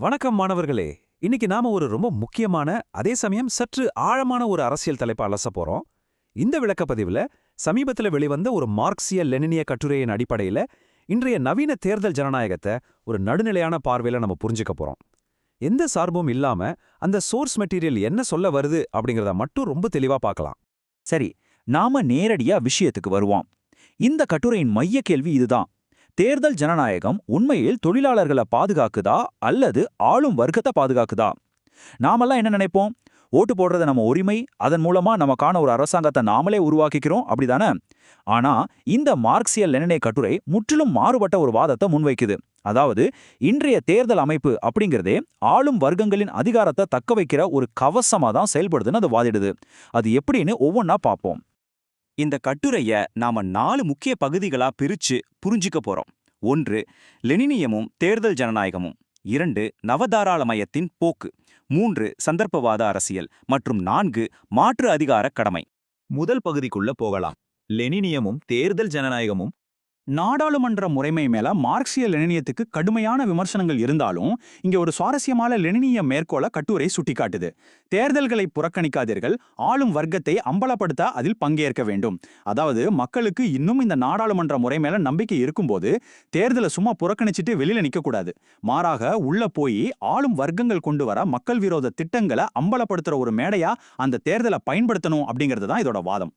வணக்கம் மாணவர்களே. இன்னைக்கு நாம ஒரு ரொம்ப முக்கியமான அதே சமயம் சற்று ஆழமான ஒரு அரசியல் தலைப்பை அலச போறோம். இந்த விளக்கப்பதிவுல சமீபத்துல வெளிவந்த ஒரு மார்க்சிய லெனினிய கட்டுரையின் அடிப்படையில இன்றைய நவீன தேர்தல் ஜனநாயகத்தை ஒரு நடுநிலையான பார்வையில நம்ம புரிஞ்சுக்க போறோம். எந்த சார்பும் இல்லாம அந்த சோர்ஸ் மெட்டீரியல் என்ன சொல்ல வருது அப்படிங்கறத மட்டும் ரொம்ப தெளிவா பார்க்கலாம். சரி, நாம நேரடியா விஷயத்துக்கு வருவோம். இந்த கட்டுரையின் மைய கேள்வி இதுதான்: தேர்தல் ஜனநாயகம் உண்மையில் தொழிலாளர்களை பாதுகாக்குதா அல்லது ஆளும் வர்க்கத்தை பாதுகாக்குதா? நாமெல்லாம் என்ன நினைப்போம்? ஓட்டு போடுறது நம்ம உரிமை, அதன் மூலமா நமக்கான ஒரு அரசாங்கத்தை நாமளே உருவாக்கிக்கிறோம், அப்படிதானே? ஆனா இந்த மார்க்சிய லெனினிய கட்டுரை முற்றிலும் மாறுபட்ட ஒரு வாதத்தை முன்வைக்குது. அதாவது, இன்றைய தேர்தல் அமைப்பு அப்படிங்கிறதே ஆளும் வர்க்கங்களின் அதிகாரத்தை தக்க வைக்கிற ஒரு கவசமா தான் செயல்படுதுன்னு அது வாதிடுது. அது எப்படின்னு ஒவ்வொன்னா பார்ப்போம். இந்த கட்டுரைய நாம 4 முக்கிய பகுதிகளா பிரிச்சு புரிஞ்சுக்க போறோம். 1. லெனினியமும் தேர்தல் ஜனநாயகமும். 2. நவதாராளமயத்தின் போக்கு. 3. சந்தர்ப்பவாத அரசியல். மற்றும் 4. மாற்று அதிகார கடமை. முதல் பகுதிக்குள்ள போகலாம். லெனினியமும் தேர்தல் ஜனநாயகமும். நாடாளுமன்ற முறைமை மேல மார்க்சிய லெனினியத்துக்கு கடுமையான விமர்சனங்கள் இருந்தாலும், இங்க ஒரு சுவாரஸ்யமான லெனினிய மேற்கோள கட்டுரை சுட்டிக்காட்டுது. தேர்தல்களை புறக்கணிக்காதீர்கள், ஆளும் வர்க்கத்தை அம்பலப்படுத்த அதில் பங்கேற்க வேண்டும். அதாவது, மக்களுக்கு இன்னும் இந்த நாடாளுமன்ற முறை மேல நம்பிக்கை இருக்கும்போது தேர்தலை சும்மா புறக்கணிச்சிட்டு வெளியில நிக்க கூடாது. மாறாக உள்ள போய் ஆளும் வர்க்கங்கள் கொண்டு வர மக்கள் விரோத திட்டங்களை அம்பலப்படுத்துற ஒரு மேடையா அந்த தேர்தலை பயன்படுத்தணும் அப்படிங்கிறது தான் இதோட வாதம்.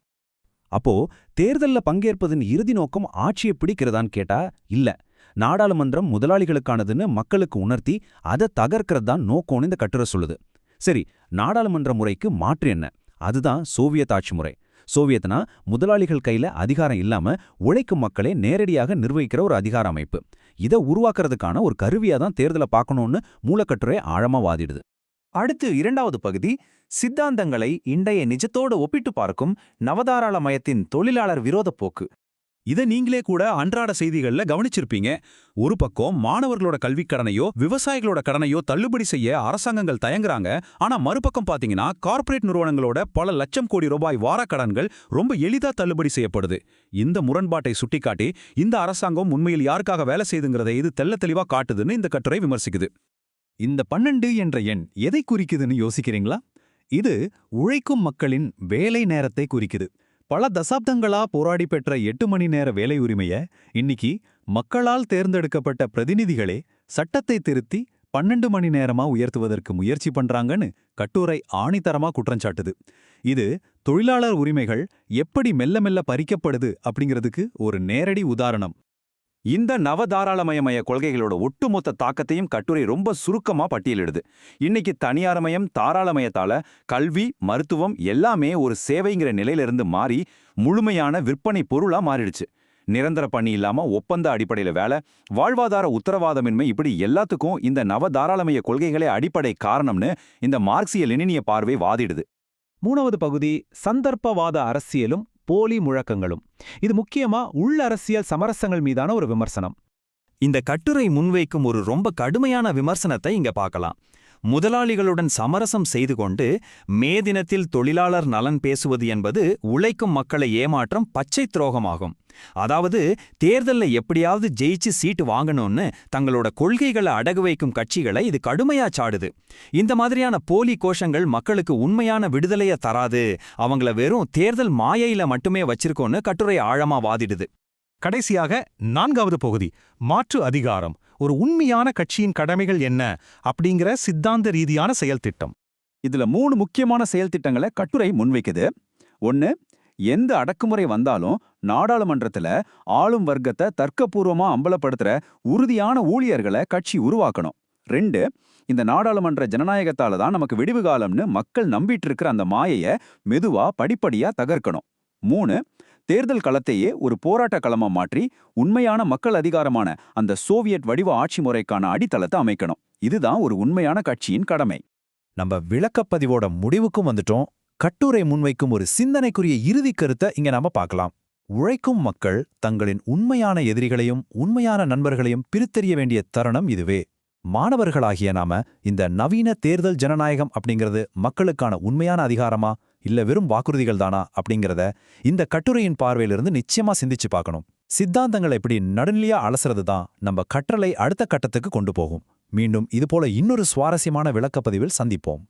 அப்போ தேர்தல்ல பங்கேற்பதன் இறுதி நோக்கம் ஆட்சியை பிடிக்கிறதான்னு கேட்டா இல்ல. நாடாளுமன்றம் முதலாளிகளுக்கானதுன்னு மக்களுக்கு உணர்த்தி அதை தகர்க்கிறது தான் நோக்கம்னு இந்த கட்டுரை சொல்லுது. சரி, நாடாளுமன்ற முறைக்கு மாற்று என்ன? அதுதான் சோவியத் ஆட்சி முறை. சோவியத்னா முதலாளிகள் கையில அதிகாரம் இல்லாம உழைக்கும் மக்களே நேரடியாக நிர்வகிக்கிற ஒரு அதிகார அமைப்பு. இதை உருவாக்குறதுக்கான ஒரு கருவியா தான் தேர்தலை பார்க்கணும்னு மூலக்கட்டுரை ஆழமா வாதிடுது. அடுத்து 2வது பகுதி, சித்தாந்தங்களை இன்றைய நிஜத்தோடு ஒப்பிட்டு பார்க்கும் நவதாராளமயத்தின் தொழிலாளர் விரோத போக்கு. இதை நீங்களே கூட அன்றாட செய்திகள்ல கவனிச்சிருப்பீங்க. ஒரு பக்கம் மாணவர்களோட கல்விக் கடனையோ விவசாயிகளோட கடனையோ தள்ளுபடி செய்ய அரசாங்கங்கள் தயங்குறாங்க. ஆனா மறுபக்கம் பாத்தீங்கன்னா கார்ப்பரேட் நிறுவனங்களோட பல லட்சம் கோடி ரூபாய் வாரக்கடன்கள் ரொம்ப எளிதா தள்ளுபடி செய்யப்படுது. இந்த முரண்பாட்டை சுட்டிக்காட்டி இந்த அரசாங்கம் உண்மையில் யாருக்காக வேலை செய்துங்கிறதை இது தெள்ளத் தெளிவா காட்டுதுன்னு இந்த கட்டுரை விமர்சிக்குது. இந்த 12 என்ற எண் எதை குறிக்குதுன்னு யோசிக்கிறீங்களா? இது உழைக்கும் மக்களின் வேலை நேரத்தை குறிக்குது. பல தசாப்தங்களா போராடி பெற்ற 8 மணி நேர வேலை உரிமைய இன்னைக்கு மக்களால் தேர்ந்தெடுக்கப்பட்ட பிரதிநிதிகளே சட்டத்தை திருத்தி 12 மணி நேரமா உயர்த்துவதற்கு முயற்சி பண்றாங்கன்னு கட்டுரை ஆணித்தரமா குற்றஞ்சாட்டுது. இது தொழிலாளர் உரிமைகள் எப்படி மெல்ல மெல்ல பறிக்கப்படுது அப்படிங்கிறதுக்கு ஒரு நேரடி உதாரணம். இந்த நவதாராளமய கொள்கைகளோட ஒட்டுமொத்த தாக்கத்தையும் கட்டுரை ரொம்ப சுருக்கமா பட்டியலிடுது. இன்னைக்கு தனியார்மயம் தாராளமயத்தால கல்வி, மருத்துவம் எல்லாமே ஒரு சேவைங்கிற நிலையிலிருந்து மாறி முழுமையான விற்பனை பொருளா மாறிடுச்சு. நிரந்தர பணி இல்லாம ஒப்பந்த அடிப்படையில வேலை, வாழ்வாதார உத்தரவாதமின்மை, இப்படி எல்லாத்துக்கும் இந்த நவதாராளமய கொள்கைகளே அடிப்படை காரணம்னு இந்த மார்க்சிய லெனினிய பார்வை வாதிடுது. 3வது பகுதி, சந்தர்ப்பவாத அரசியலும் போலி முழக்கங்களும். இது முக்கியமா உள்ளரசியல் சமரசங்கள் மீதான ஒரு விமர்சனம். இந்த கட்டுரை முன்வைக்கும் ஒரு ரொம்ப கடுமையான விமர்சனத்தை இங்க பார்க்கலாம். முதலாளிகளுடன் சமரசம் செய்து கொண்டு மே தினத்தில் தொழிலாளர் நலன் பேசுவது என்பது உழைக்கும் மக்களை ஏமாற்றம், பச்சை துரோகமாகும். அதாவது, தேர்தல்ல எப்படியாவது ஜெயிச்சு சீட்டு வாங்கணும்னு தங்களோட கொள்கைகளை அடகு வைக்கும் கட்சிகளை இது கடுமையா சாடுது. இந்த மாதிரியான போலி கோஷங்கள் மக்களுக்கு உண்மையான விடுதலைய தராது, அவங்கள வெறும் தேர்தல் மாயையில மட்டுமே வச்சிருக்கோன்னு கட்டுரை ஆழமா வாதிடுது. கடைசியாக 4வது பகுதி, மாற்று அதிகாரம், ஒரு உண்மையான கட்சியின் கடமைகள் என்ன அப்படிங்கிற சித்தாந்த ரீதியான செயல்திட்டம். இதுல 3 முக்கியமான செயல்திட்டங்களை கட்டுரை முன்வைக்குது. 1. எந்த அடக்குமுறை வந்தாலும் நாடாளுமன்றத்துல ஆளும் வர்க்கத்தை தர்க்கபூர்வமா அம்பலப்படுத்துற உறுதியான ஊழியர்களை கட்சி உருவாக்கணும். 2. இந்த நாடாளுமன்ற ஜனநாயகத்தால தான் நமக்கு விடிவு காலம்னு மக்கள் நம்பிட்டு இருக்கிற அந்த மாயைய மெதுவா படிப்படியா தகர்க்கணும். 3. தேர்தல் களத்தையே ஒரு போராட்ட களமா மாற்றி உண்மையான மக்கள் அதிகாரமான அந்த சோவியட் வடிவ ஆட்சி முறைக்கான அடித்தளத்தை அமைக்கணும். இதுதான் ஒரு உண்மையான கட்சியின் கடமை. நம்ம விளக்கப்பதிவோட முடிவுக்கும் வந்துட்டோம். கட்டுரை முன்வைக்கும் ஒரு சிந்தனைக்குரிய இறுதி கருத்தை இங்க நாம பார்க்கலாம். உழைக்கும் மக்கள் தங்களின் உண்மையான எதிரிகளையும் உண்மையான நண்பர்களையும் பிரித்தறிய வேண்டிய தருணம் இதுவே. மாணவர்களாகிய நாம இந்த நவீன தேர்தல் ஜனநாயகம் அப்படிங்கிறது மக்களுக்கான உண்மையான அதிகாரமா இல்ல வெறும் வாக்குறுதிகள் தானா அப்படிங்கிறத இந்த கட்டுரையின் பார்வையிலிருந்து நிச்சயமா சிந்திச்சு பார்க்கணும். சித்தாந்தங்களை இப்படி நடுநிலையா அலசுறது தான் நம்ம கற்றலை அடுத்த கட்டத்துக்கு கொண்டு போகும். மீண்டும் இதுபோல இன்னொரு சுவாரஸ்யமான விளக்கப்பதிவில் சந்திப்போம்.